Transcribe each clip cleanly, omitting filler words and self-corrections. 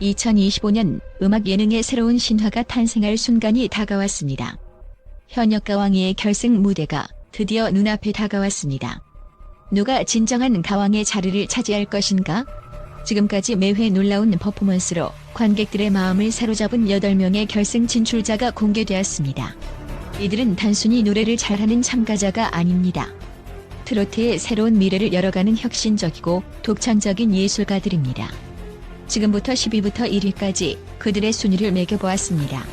2025년 음악 예능의 새로운 신화가 탄생할 순간이 다가왔습니다. 현역과 왕이의 결승 무대가 드디어 눈앞에 다가왔습니다. 누가 진정한 가왕의 자리를 차지할 것인가? 지금까지 매회 놀라운 퍼포먼스로 관객들의 마음을 사로잡은 8명의 결승 진출자가 공개되었습니다. 이들은 단순히 노래를 잘하는 참가자가 아닙니다. 트로트의 새로운 미래를 열어가는 혁신적이고 독창적인 예술가들입니다. 지금부터 10위부터 1위까지 그들의 순위를 매겨보았습니다.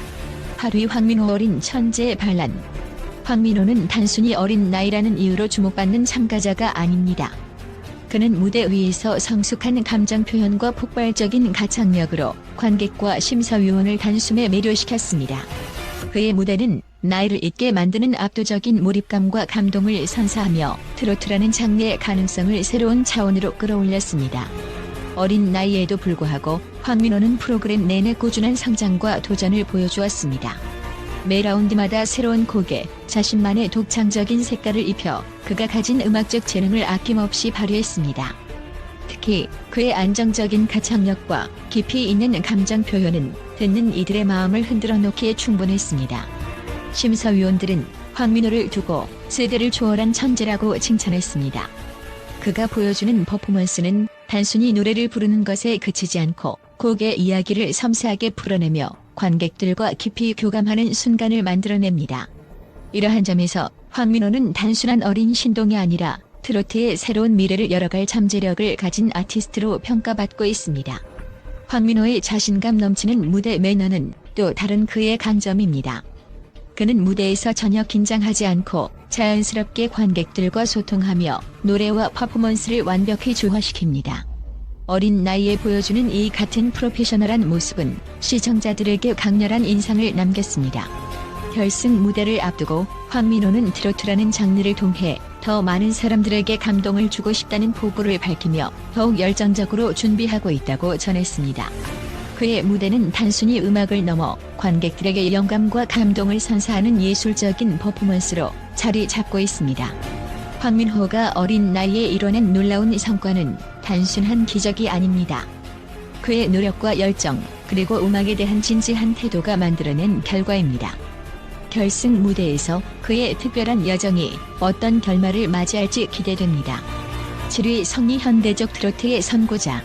8위 황민호 어린 천재의 반란. 황민호는 단순히 어린 나이라는 이유로 주목받는 참가자가 아닙니다. 그는 무대 위에서 성숙한 감정 표현과 폭발적인 가창력으로 관객과 심사위원을 단숨에 매료시켰습니다. 그의 무대는 나이를 잊게 만드는 압도적인 몰입감과 감동을 선사하며 트로트라는 장르의 가능성을 새로운 차원으로 끌어올렸습니다. 어린 나이에도 불구하고 황민호는 프로그램 내내 꾸준한 성장과 도전을 보여주었습니다. 매 라운드마다 새로운 곡에 자신만의 독창적인 색깔을 입혀 그가 가진 음악적 재능을 아낌없이 발휘했습니다. 특히 그의 안정적인 가창력과 깊이 있는 감정 표현은 듣는 이들의 마음을 흔들어 놓기에 충분했습니다. 심사위원들은 황민호를 두고 세대를 초월한 천재라고 칭찬했습니다. 그가 보여주는 퍼포먼스는 단순히 노래를 부르는 것에 그치지 않고 곡의 이야기를 섬세하게 풀어내며 관객들과 깊이 교감하는 순간을 만들어냅니다. 이러한 점에서 황민호는 단순한 어린 신동이 아니라 트로트의 새로운 미래를 열어갈 잠재력을 가진 아티스트로 평가받고 있습니다. 황민호의 자신감 넘치는 무대 매너는 또 다른 그의 강점입니다. 그는 무대에서 전혀 긴장하지 않고 자연스럽게 관객들과 소통하며 노래와 퍼포먼스를 완벽히 조화시킵니다. 어린 나이에 보여주는 이 같은 프로페셔널한 모습은 시청자들에게 강렬한 인상을 남겼습니다. 결승 무대를 앞두고 황민호는 트로트라는 장르를 통해 더 많은 사람들에게 감동을 주고 싶다는 포부를 밝히며 더욱 열정적으로 준비하고 있다고 전했습니다. 그의 무대는 단순히 음악을 넘어 관객들에게 영감과 감동을 선사하는 예술적인 퍼포먼스로 자리 잡고 있습니다. 황민호가 어린 나이에 이뤄낸 놀라운 성과는 단순한 기적이 아닙니다. 그의 노력과 열정, 그리고 음악에 대한 진지한 태도가 만들어낸 결과입니다. 결승 무대에서 그의 특별한 여정이 어떤 결말을 맞이할지 기대됩니다. 7위 성리 현대적 트로트의 선고자.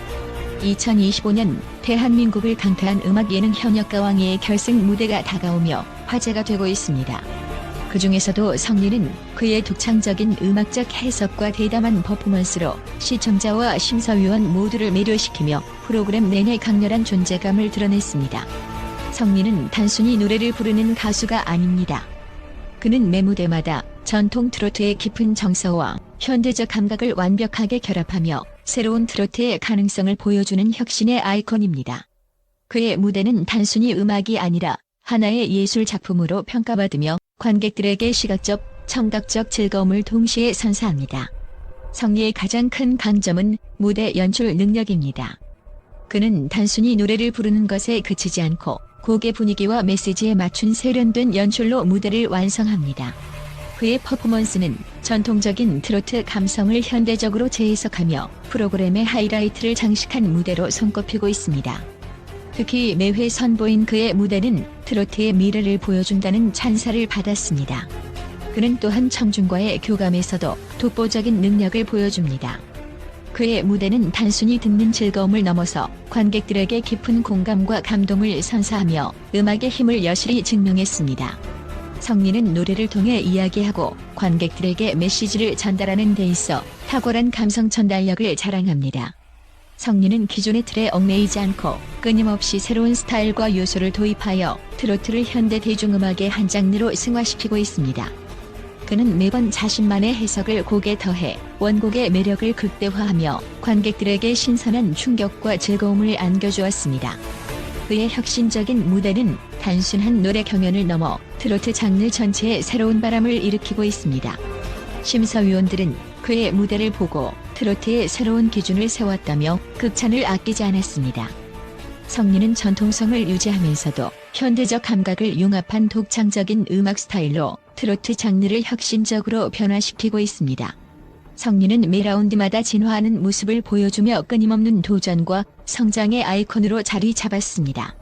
2025년 대한민국을 강타한 음악 예능 현역과 왕의 결승 무대가 다가오며 화제가 되고 있습니다. 그 중에서도 성리는 그의 독창적인 음악적 해석과 대담한 퍼포먼스로 시청자와 심사위원 모두를 매료시키며 프로그램 내내 강렬한 존재감을 드러냈습니다. 성리는 단순히 노래를 부르는 가수가 아닙니다. 그는 매 무대마다 전통 트로트의 깊은 정서와 현대적 감각을 완벽하게 결합하며 새로운 트로트의 가능성을 보여주는 혁신의 아이콘입니다. 그의 무대는 단순히 음악이 아니라 하나의 예술 작품으로 평가받으며 관객들에게 시각적, 청각적 즐거움을 동시에 선사합니다. 성리의 가장 큰 강점은 무대 연출 능력입니다. 그는 단순히 노래를 부르는 것에 그치지 않고 곡의 분위기와 메시지에 맞춘 세련된 연출로 무대를 완성합니다. 그의 퍼포먼스는 전통적인 트로트 감성을 현대적으로 재해석하며 프로그램의 하이라이트를 장식한 무대로 손꼽히고 있습니다. 특히 매회 선보인 그의 무대는 트로트의 미래를 보여준다는 찬사를 받았습니다. 그는 또한 청중과의 교감에서도 독보적인 능력을 보여줍니다. 그의 무대는 단순히 듣는 즐거움을 넘어서 관객들에게 깊은 공감과 감동을 선사하며 음악의 힘을 여실히 증명했습니다. 성리는 노래를 통해 이야기하고 관객들에게 메시지를 전달하는 데 있어 탁월한 감성 전달력을 자랑합니다. 성리는 기존의 틀에 얽매이지 않고 끊임없이 새로운 스타일과 요소를 도입하여 트로트를 현대 대중음악의 한 장르로 승화시키고 있습니다. 그는 매번 자신만의 해석을 곡에 더해 원곡의 매력을 극대화하며 관객들에게 신선한 충격과 즐거움을 안겨주었습니다. 그의 혁신적인 무대는 단순한 노래 경연을 넘어 트로트 장르 전체에 새로운 바람을 일으키고 있습니다. 심사위원들은 그의 무대를 보고 트로트의 새로운 기준을 세웠다며 극찬을 아끼지 않았습니다. 성리는 전통성을 유지하면서도 현대적 감각을 융합한 독창적인 음악 스타일로 트로트 장르를 혁신적으로 변화시키고 있습니다. 성리는 매 라운드마다 진화하는 모습을 보여주며 끊임없는 도전과 성장의 아이콘으로 자리 잡았습니다.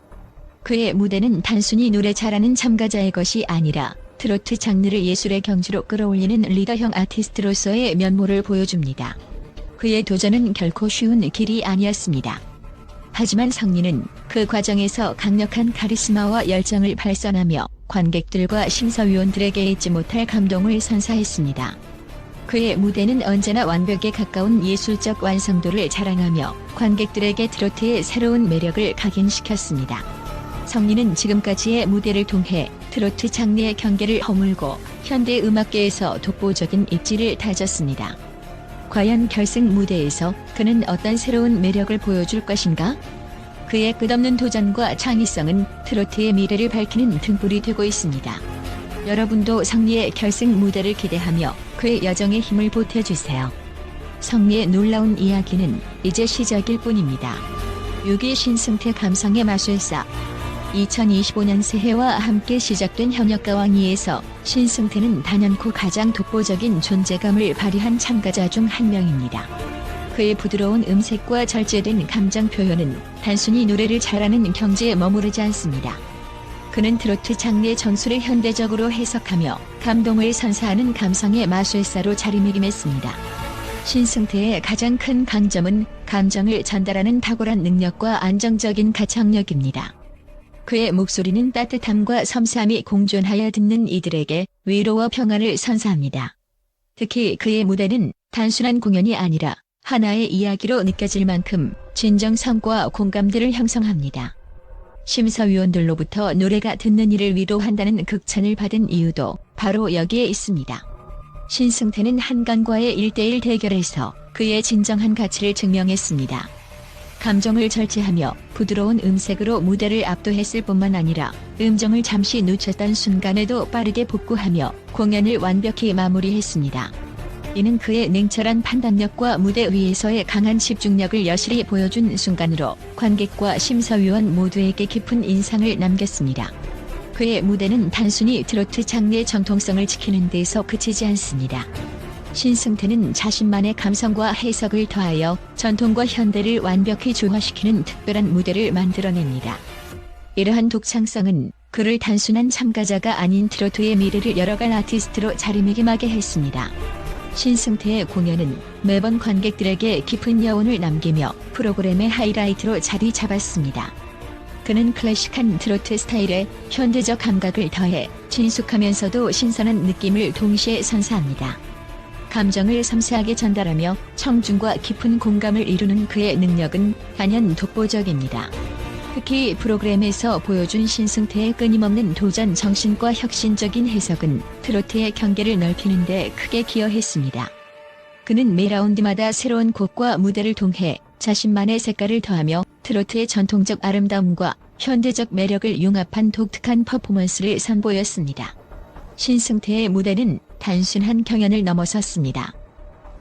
그의 무대는 단순히 노래 잘하는 참가자의 것이 아니라 트로트 장르를 예술의 경지로 끌어올리는 리더형 아티스트로서의 면모를 보여줍니다. 그의 도전은 결코 쉬운 길이 아니었습니다. 하지만 성리는 그 과정에서 강력한 카리스마와 열정을 발산하며 관객들과 심사위원들에게 잊지 못할 감동을 선사했습니다. 그의 무대는 언제나 완벽에 가까운 예술적 완성도를 자랑하며 관객들에게 트로트의 새로운 매력을 각인시켰습니다. 성리는 지금까지의 무대를 통해 트로트 장르의 경계를 허물고 현대 음악계에서 독보적인 입지를 다졌습니다. 과연 결승 무대에서 그는 어떤 새로운 매력을 보여줄 것인가? 그의 끝없는 도전과 창의성은 트로트의 미래를 밝히는 등불이 되고 있습니다. 여러분도 성리의 결승 무대를 기대하며 그의 여정에 힘을 보태주세요. 성리의 놀라운 이야기는 이제 시작일 뿐입니다. 6위 신승태 감성의 마술사. 2025년 새해와 함께 시작된 현역가왕위에서 신승태는 단연코 가장 독보적인 존재감을 발휘한 참가자 중 한 명입니다. 그의 부드러운 음색과 절제된 감정 표현은 단순히 노래를 잘하는 경지에 머무르지 않습니다. 그는 트로트 장르의 전술을 현대적으로 해석하며 감동을 선사하는 감성의 마술사로 자리매김했습니다. 신승태의 가장 큰 강점은 감정을 전달하는 탁월한 능력과 안정적인 가창력입니다. 그의 목소리는 따뜻함과 섬세함이 공존하여 듣는 이들에게 위로와 평안을 선사합니다. 특히 그의 무대는 단순한 공연이 아니라 하나의 이야기로 느껴질 만큼 진정성과 공감대를 형성합니다. 심사위원들로부터 노래가 듣는 이를 위로한다는 극찬을 받은 이유도 바로 여기에 있습니다. 신승태는 한강과의 1대1 대결에서 그의 진정한 가치를 증명했습니다. 감정을 절제하며 부드러운 음색으로 무대를 압도했을 뿐만 아니라 음정을 잠시 놓쳤던 순간에도 빠르게 복구하며 공연을 완벽히 마무리했습니다. 이는 그의 냉철한 판단력과 무대 위에서의 강한 집중력을 여실히 보여준 순간으로 관객과 심사위원 모두에게 깊은 인상을 남겼습니다. 그의 무대는 단순히 트로트 장르의 정통성을 지키는 데서 그치지 않습니다. 신승태는 자신만의 감성과 해석을 더하여 전통과 현대를 완벽히 조화시키는 특별한 무대를 만들어냅니다. 이러한 독창성은 그를 단순한 참가자가 아닌 트로트의 미래를 열어갈 아티스트로 자리매김하게 했습니다. 신승태의 공연은 매번 관객들에게 깊은 여운을 남기며 프로그램의 하이라이트로 자리 잡았습니다. 그는 클래식한 트로트 스타일에 현대적 감각을 더해 친숙하면서도 신선한 느낌을 동시에 선사합니다. 감정을 섬세하게 전달하며 청중과 깊은 공감을 이루는 그의 능력은 단연 독보적입니다. 특히 프로그램에서 보여준 신승태의 끊임없는 도전 정신과 혁신적인 해석은 트로트의 경계를 넓히는 데 크게 기여했습니다. 그는 매 라운드마다 새로운 곡과 무대를 통해 자신만의 색깔을 더하며 트로트의 전통적 아름다움과 현대적 매력을 융합한 독특한 퍼포먼스를 선보였습니다. 신승태의 무대는 단순한 경연을 넘어섰습니다.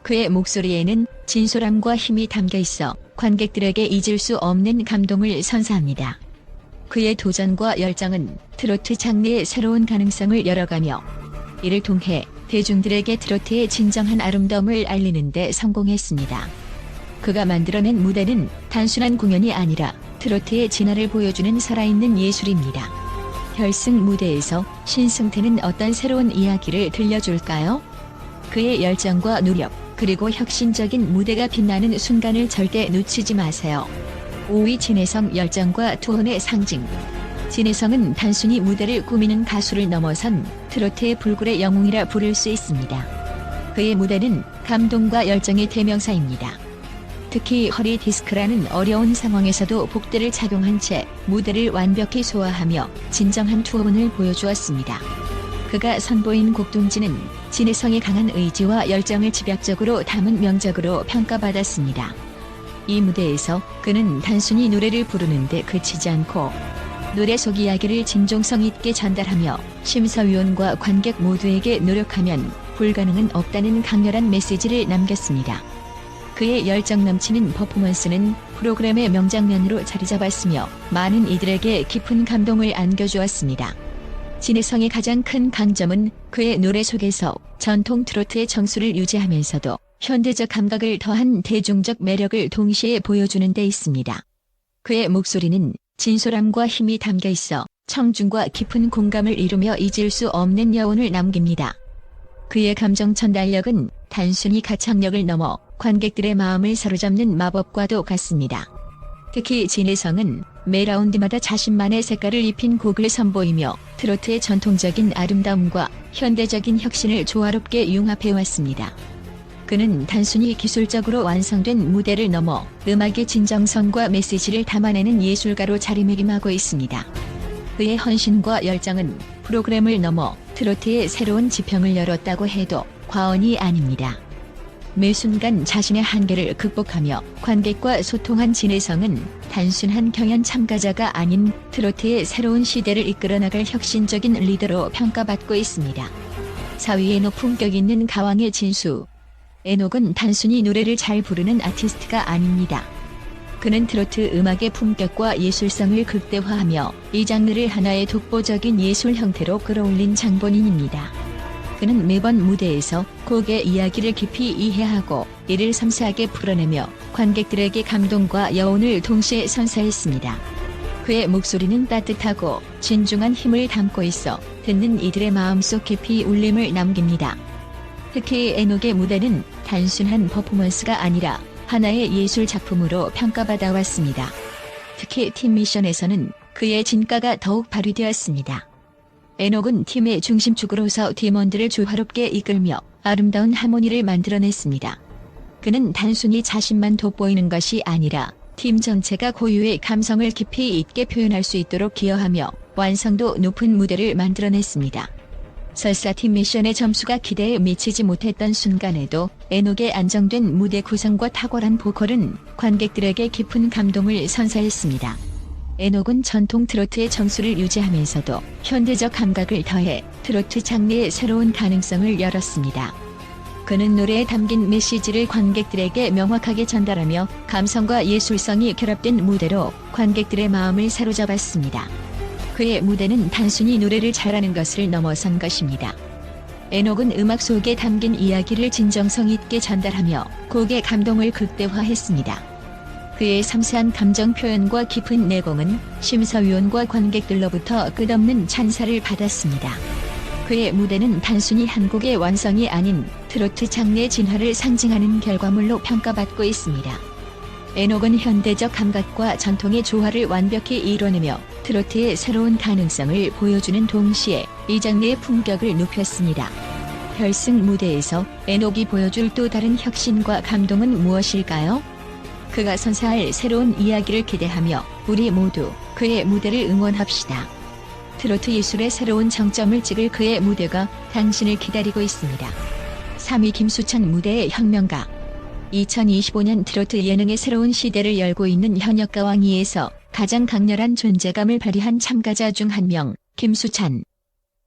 그의 목소리에는 진솔함과 힘이 담겨 있어 관객들에게 잊을 수 없는 감동을 선사합니다. 그의 도전과 열정은 트로트 장르의 새로운 가능성을 열어가며 이를 통해 대중들에게 트로트의 진정한 아름다움을 알리는 데 성공했습니다. 그가 만들어낸 무대는 단순한 공연이 아니라 트로트의 진화를 보여주는 살아있는 예술입니다. 결승 무대에서 신승태는 어떤 새로운 이야기를 들려줄까요? 그의 열정과 노력, 그리고 혁신적인 무대가 빛나는 순간을 절대 놓치지 마세요. 5위 진혜성 열정과 투혼의 상징. 진혜성은 단순히 무대를 꾸미는 가수를 넘어선 트로트의 불굴의 영웅이라 부를 수 있습니다. 그의 무대는 감동과 열정의 대명사입니다. 특히 허리 디스크라는 어려운 상황에서도 복대를 착용한 채 무대를 완벽히 소화하며 진정한 투혼을 보여주었습니다. 그가 선보인 곡동지는 진혜성의 강한 의지와 열정을 집약적으로 담은 명작으로 평가받았습니다. 이 무대에서 그는 단순히 노래를 부르는데 그치지 않고 노래 속 이야기를 진정성 있게 전달하며 심사위원과 관객 모두에게 노력하면 불가능은 없다는 강렬한 메시지를 남겼습니다. 그의 열정 넘치는 퍼포먼스는 프로그램의 명장면으로 자리 잡았으며 많은 이들에게 깊은 감동을 안겨주었습니다. 진혜성의 가장 큰 강점은 그의 노래 속에서 전통 트로트의 정수를 유지하면서도 현대적 감각을 더한 대중적 매력을 동시에 보여주는 데 있습니다. 그의 목소리는 진솔함과 힘이 담겨 있어 청중과 깊은 공감을 이루며 잊을 수 없는 여운을 남깁니다. 그의 감정 전달력은 단순히 가창력을 넘어 관객들의 마음을 사로잡는 마법과도 같습니다. 특히 진혜성은 매 라운드마다 자신만의 색깔을 입힌 곡을 선보이며 트로트의 전통적인 아름다움과 현대적인 혁신을 조화롭게 융합해왔습니다. 그는 단순히 기술적으로 완성된 무대를 넘어 음악의 진정성과 메시지를 담아내는 예술가로 자리매김하고 있습니다. 그의 헌신과 열정은 프로그램을 넘어 트로트의 새로운 지평을 열었다고 해도 과언이 아닙니다. 매 순간 자신의 한계를 극복하며 관객과 소통한 진혜성은 단순한 경연 참가자가 아닌 트로트의 새로운 시대를 이끌어 나갈 혁신적인 리더로 평가받고 있습니다. 4위에 품격 있는 가왕의 진수. 애녹은 단순히 노래를 잘 부르는 아티스트가 아닙니다. 그는 트로트 음악의 품격과 예술성을 극대화하며 이 장르를 하나의 독보적인 예술 형태로 끌어올린 장본인입니다. 그는 매번 무대에서 곡의 이야기를 깊이 이해하고 이를 섬세하게 풀어내며 관객들에게 감동과 여운을 동시에 선사했습니다. 그의 목소리는 따뜻하고 진중한 힘을 담고 있어 듣는 이들의 마음속 깊이 울림을 남깁니다. 특히 애녹의 무대는 단순한 퍼포먼스가 아니라 하나의 예술 작품으로 평가받아 왔습니다. 특히 팀 미션에서는 그의 진가가 더욱 발휘되었습니다. 애녹은 팀의 중심축으로서 팀원들을 조화롭게 이끌며 아름다운 하모니를 만들어냈습니다. 그는 단순히 자신만 돋보이는 것이 아니라 팀 전체가 고유의 감성을 깊이 있게 표현할 수 있도록 기여하며 완성도 높은 무대를 만들어냈습니다. 설사 팀 미션의 점수가 기대에 미치지 못했던 순간에도 애녹의 안정된 무대 구성과 탁월한 보컬은 관객들에게 깊은 감동을 선사했습니다. 애녹은 전통 트로트의 점수를 유지하면서도 현대적 감각을 더해 트로트 장르의 새로운 가능성을 열었습니다. 그는 노래에 담긴 메시지를 관객들에게 명확하게 전달하며 감성과 예술성이 결합된 무대로 관객들의 마음을 사로잡았습니다. 그의 무대는 단순히 노래를 잘하는 것을 넘어선 것입니다. 애녹은 음악 속에 담긴 이야기를 진정성 있게 전달하며 곡의 감동을 극대화했습니다. 그의 섬세한 감정 표현과 깊은 내공은 심사위원과 관객들로부터 끝없는 찬사를 받았습니다. 그의 무대는 단순히 한 곡의 완성이 아닌 트로트 장르의 진화를 상징하는 결과물로 평가받고 있습니다. 애녹은 현대적 감각과 전통의 조화를 완벽히 이뤄내며 트로트의 새로운 가능성을 보여주는 동시에 이 장르의 품격을 높였습니다. 결승 무대에서 애녹이 보여줄 또 다른 혁신과 감동은 무엇일까요? 그가 선사할 새로운 이야기를 기대하며 우리 모두 그의 무대를 응원합시다. 트로트 예술의 새로운 정점을 찍을 그의 무대가 당신을 기다리고 있습니다. 3위 김수찬 무대의 혁명가. 2025년 트로트 예능의 새로운 시대를 열고 있는 현역가왕2에서 가장 강렬한 존재감을 발휘한 참가자 중 한 명, 김수찬.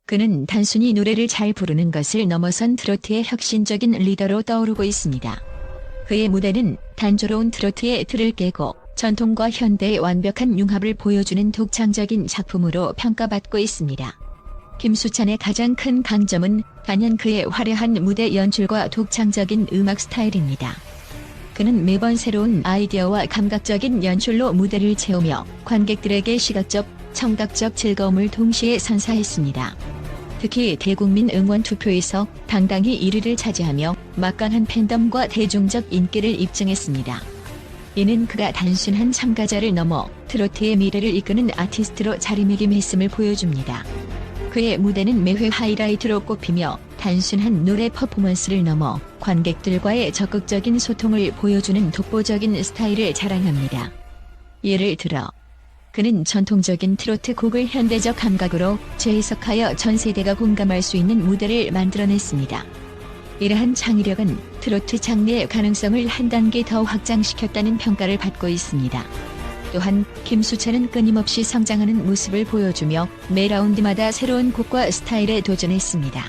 그는 단순히 노래를 잘 부르는 것을 넘어선 트로트의 혁신적인 리더로 떠오르고 있습니다. 그의 무대는 단조로운 트로트의 틀을 깨고 전통과 현대의 완벽한 융합을 보여주는 독창적인 작품으로 평가받고 있습니다. 김수찬의 가장 큰 강점은 단연 그의 화려한 무대 연출과 독창적인 음악 스타일입니다. 그는 매번 새로운 아이디어와 감각적인 연출로 무대를 채우며 관객들에게 시각적, 청각적 즐거움을 동시에 선사했습니다. 특히 대국민 응원 투표에서 당당히 1위를 차지하며 막강한 팬덤과 대중적 인기를 입증했습니다. 이는 그가 단순한 참가자를 넘어 트로트의 미래를 이끄는 아티스트로 자리매김했음을 보여줍니다. 그의 무대는 매회 하이라이트로 꼽히며 단순한 노래 퍼포먼스를 넘어 관객들과의 적극적인 소통을 보여주는 독보적인 스타일을 자랑합니다. 예를 들어 그는 전통적인 트로트 곡을 현대적 감각으로 재해석하여 전 세대가 공감할 수 있는 무대를 만들어냈습니다. 이러한 창의력은 트로트 장르의 가능성을 한 단계 더 확장시켰다는 평가를 받고 있습니다. 또한 김수찬은 끊임없이 성장하는 모습을 보여주며 매 라운드마다 새로운 곡과 스타일에 도전했습니다.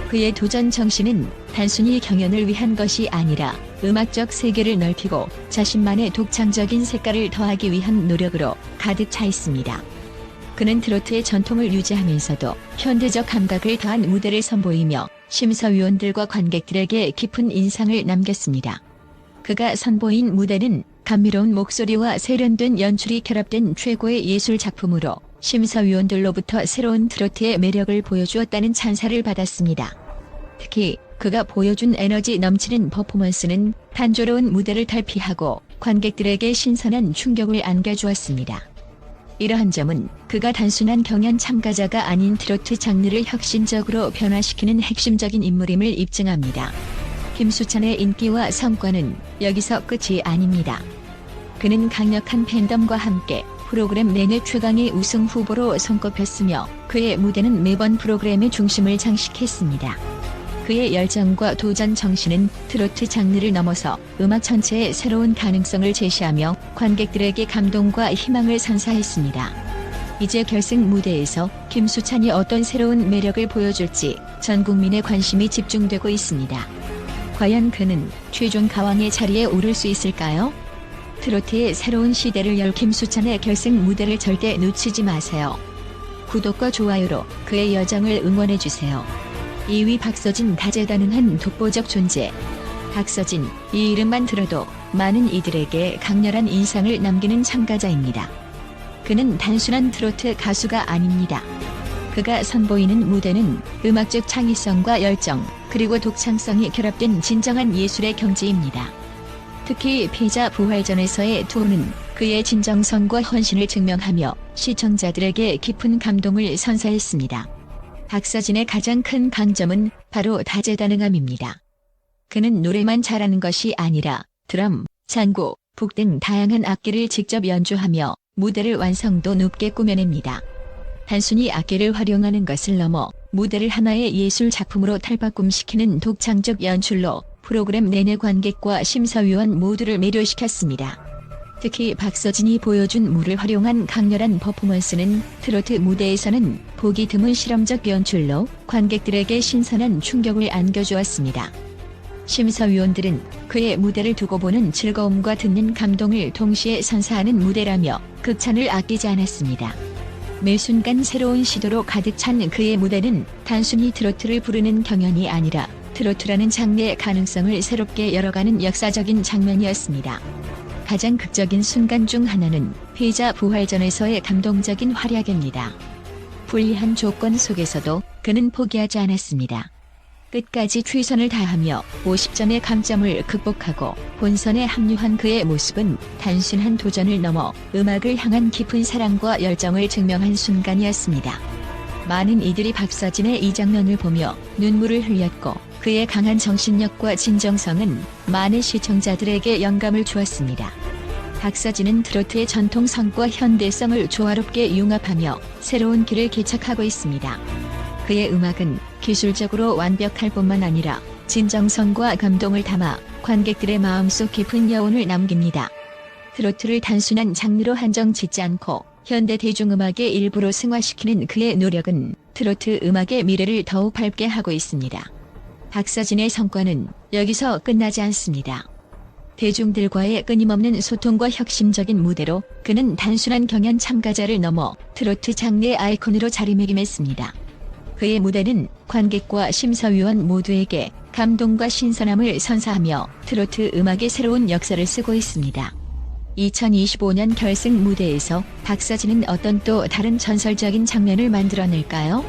그의 도전 정신은 단순히 경연을 위한 것이 아니라 음악적 세계를 넓히고 자신만의 독창적인 색깔을 더하기 위한 노력으로 가득 차 있습니다. 그는 트로트의 전통을 유지하면서도 현대적 감각을 더한 무대를 선보이며 심사위원들과 관객들에게 깊은 인상을 남겼습니다. 그가 선보인 무대는 감미로운 목소리와 세련된 연출이 결합된 최고의 예술 작품으로 심사위원들로부터 새로운 트로트의 매력을 보여주었다는 찬사를 받았습니다. 특히 그가 보여준 에너지 넘치는 퍼포먼스는 단조로운 무대를 탈피하고 관객들에게 신선한 충격을 안겨주었습니다. 이러한 점은 그가 단순한 경연 참가자가 아닌 트로트 장르를 혁신적으로 변화시키는 핵심적인 인물임을 입증합니다. 김수찬의 인기와 성과는 여기서 끝이 아닙니다. 그는 강력한 팬덤과 함께 프로그램 내내 최강의 우승 후보로 손꼽혔으며 그의 무대는 매번 프로그램의 중심을 장식했습니다. 그의 열정과 도전 정신은 트로트 장르를 넘어서 음악 전체의 새로운 가능성을 제시하며 관객들에게 감동과 희망을 선사했습니다. 이제 결승 무대에서 김수찬이 어떤 새로운 매력을 보여줄지 전 국민의 관심이 집중되고 있습니다. 과연 그는 최종 가왕의 자리에 오를 수 있을까요? 트로트의 새로운 시대를 열 김수찬의 결승 무대를 절대 놓치지 마세요. 구독과 좋아요로 그의 여정을 응원해주세요. 2위 박서진 다재다능한 독보적 존재. 박서진, 이 이름만 들어도 많은 이들에게 강렬한 인상을 남기는 참가자입니다. 그는 단순한 트로트 가수가 아닙니다. 그가 선보이는 무대는 음악적 창의성과 열정, 그리고 독창성이 결합된 진정한 예술의 경지입니다. 특히 패자 부활전에서의 투혼은 그의 진정성과 헌신을 증명하며 시청자들에게 깊은 감동을 선사했습니다. 박서진의 가장 큰 강점은 바로 다재다능함입니다. 그는 노래만 잘하는 것이 아니라 드럼, 장구, 북 등 다양한 악기를 직접 연주하며 무대를 완성도 높게 꾸며냅니다. 단순히 악기를 활용하는 것을 넘어 무대를 하나의 예술 작품으로 탈바꿈시키는 독창적 연출로 프로그램 내내 관객과 심사위원 모두를 매료시켰습니다. 특히 박서진이 보여준 물을 활용한 강렬한 퍼포먼스는 트로트 무대에서는 보기 드문 실험적 연출로 관객들에게 신선한 충격을 안겨주었습니다. 심사위원들은 그의 무대를 두고 보는 즐거움과 듣는 감동을 동시에 선사하는 무대라며 극찬을 아끼지 않았습니다. 매 순간 새로운 시도로 가득 찬 그의 무대는 단순히 트로트를 부르는 경연이 아니라 트로트라는 장르의 가능성을 새롭게 열어가는 역사적인 장면이었습니다. 가장 극적인 순간 중 하나는 패자 부활전에서의 감동적인 활약입니다. 불리한 조건 속에서도 그는 포기하지 않았습니다. 끝까지 최선을 다하며 50점의 감점을 극복하고 본선에 합류한 그의 모습은 단순한 도전을 넘어 음악을 향한 깊은 사랑과 열정을 증명한 순간이었습니다. 많은 이들이 박서진의 이 장면을 보며 눈물을 흘렸고 그의 강한 정신력과 진정성은 많은 시청자들에게 영감을 주었습니다. 박서진은 트로트의 전통성과 현대성을 조화롭게 융합하며 새로운 길을 개척하고 있습니다. 그의 음악은 기술적으로 완벽할 뿐만 아니라 진정성과 감동을 담아 관객들의 마음속 깊은 여운을 남깁니다. 트로트를 단순한 장르로 한정 짓지 않고 현대 대중음악의 일부로 승화시키는 그의 노력은 트로트 음악의 미래를 더욱 밝게 하고 있습니다. 박서진의 성과는 여기서 끝나지 않습니다. 대중들과의 끊임없는 소통과 혁신적인 무대로 그는 단순한 경연 참가자를 넘어 트로트 장르의 아이콘으로 자리매김했습니다. 그의 무대는 관객과 심사위원 모두에게 감동과 신선함을 선사하며 트로트 음악의 새로운 역사를 쓰고 있습니다. 2025년 결승 무대에서 박서진은 어떤 또 다른 전설적인 장면을 만들어낼까요?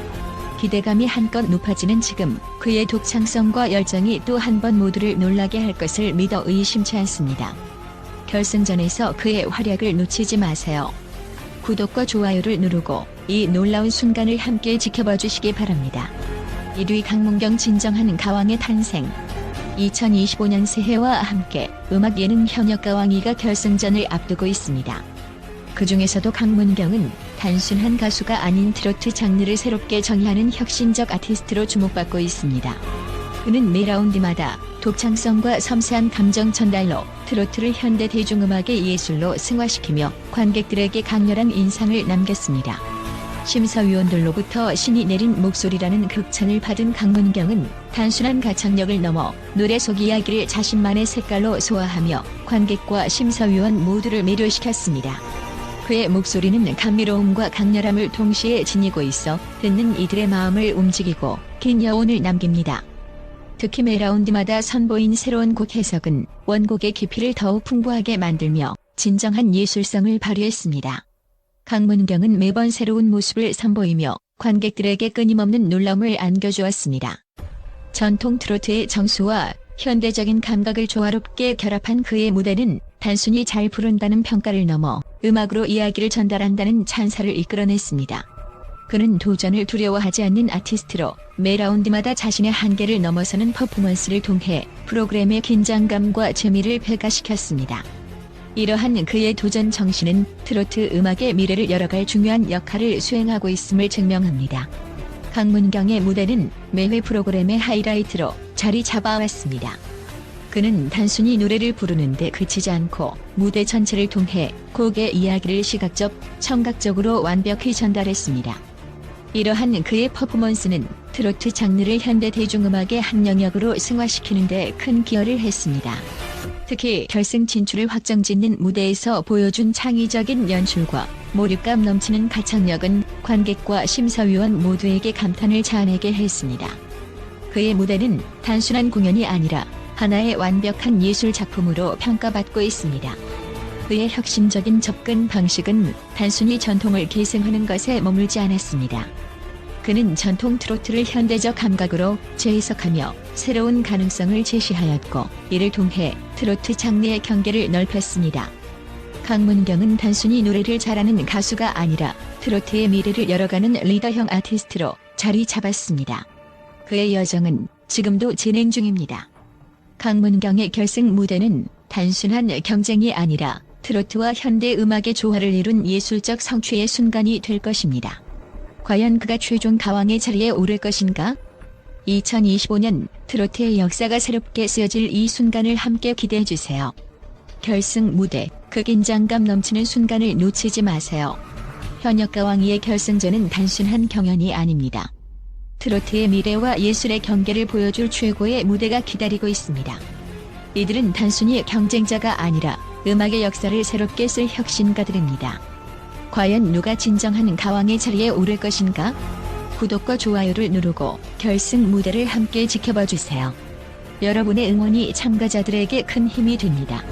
기대감이 한껏 높아지는 지금 그의 독창성과 열정이 또 한 번 모두를 놀라게 할 것을 믿어 의심치 않습니다. 결승전에서 그의 활약을 놓치지 마세요. 구독과 좋아요를 누르고 이 놀라운 순간을 함께 지켜봐 주시기 바랍니다. 1위 강문경 진정한 가왕의 탄생. 2025년 새해와 함께 음악 예능 현역 가왕이가 결승전을 앞두고 있습니다. 그 중에서도 강문경은 단순한 가수가 아닌 트로트 장르를 새롭게 정의하는 혁신적 아티스트로 주목받고 있습니다. 그는 매 라운드마다 독창성과 섬세한 감정 전달로 트로트를 현대 대중음악의 예술로 승화시키며 관객들에게 강렬한 인상을 남겼습니다. 심사위원들로부터 신이 내린 목소리라는 극찬을 받은 강문경은 단순한 가창력을 넘어 노래 속 이야기를 자신만의 색깔로 소화하며 관객과 심사위원 모두를 매료시켰습니다. 그의 목소리는 감미로움과 강렬함을 동시에 지니고 있어 듣는 이들의 마음을 움직이고 긴 여운을 남깁니다. 특히 매 라운드마다 선보인 새로운 곡 해석은 원곡의 깊이를 더욱 풍부하게 만들며 진정한 예술성을 발휘했습니다. 강문경은 매번 새로운 모습을 선보이며 관객들에게 끊임없는 놀라움을 안겨주었습니다. 전통 트로트의 정수와 현대적인 감각을 조화롭게 결합한 그의 무대는 단순히 잘 부른다는 평가를 넘어 음악으로 이야기를 전달한다는 찬사를 이끌어냈습니다. 그는 도전을 두려워하지 않는 아티스트로 매 라운드마다 자신의 한계를 넘어서는 퍼포먼스를 통해 프로그램의 긴장감과 재미를 배가시켰습니다. 이러한 그의 도전 정신은 트로트 음악의 미래를 열어갈 중요한 역할을 수행하고 있음을 증명합니다. 강문경의 무대는 매회 프로그램의 하이라이트로 자리 잡아왔습니다. 그는 단순히 노래를 부르는데 그치지 않고 무대 전체를 통해 곡의 이야기를 시각적, 청각적으로 완벽히 전달했습니다. 이러한 그의 퍼포먼스는 트로트 장르를 현대 대중음악의 한 영역으로 승화시키는 데 큰 기여를 했습니다. 특히 결승 진출을 확정짓는 무대에서 보여준 창의적인 연출과 몰입감 넘치는 가창력은 관객과 심사위원 모두에게 감탄을 자아내게 했습니다. 그의 무대는 단순한 공연이 아니라 하나의 완벽한 예술 작품으로 평가받고 있습니다. 그의 혁신적인 접근 방식은 단순히 전통을 계승하는 것에 머물지 않았습니다. 그는 전통 트로트를 현대적 감각으로 재해석하며 새로운 가능성을 제시하였고, 이를 통해 트로트 장르의 경계를 넓혔습니다. 강문경은 단순히 노래를 잘하는 가수가 아니라 트로트의 미래를 열어가는 리더형 아티스트로 자리 잡았습니다. 그의 여정은 지금도 진행 중입니다. 강문경의 결승 무대는 단순한 경쟁이 아니라 트로트와 현대 음악의 조화를 이룬 예술적 성취의 순간이 될 것입니다. 과연 그가 최종 가왕의 자리에 오를 것인가? 2025년 트로트의 역사가 새롭게 쓰여질 이 순간을 함께 기대해주세요. 결승 무대, 그 긴장감 넘치는 순간을 놓치지 마세요. 현역가왕이의 결승전은 단순한 경연이 아닙니다. 트로트의 미래와 예술의 경계를 보여줄 최고의 무대가 기다리고 있습니다. 이들은 단순히 경쟁자가 아니라 음악의 역사를 새롭게 쓸 혁신가들입니다. 과연 누가 진정한 가왕의 자리에 오를 것인가? 구독과 좋아요를 누르고 결승 무대를 함께 지켜봐 주세요. 여러분의 응원이 참가자들에게 큰 힘이 됩니다.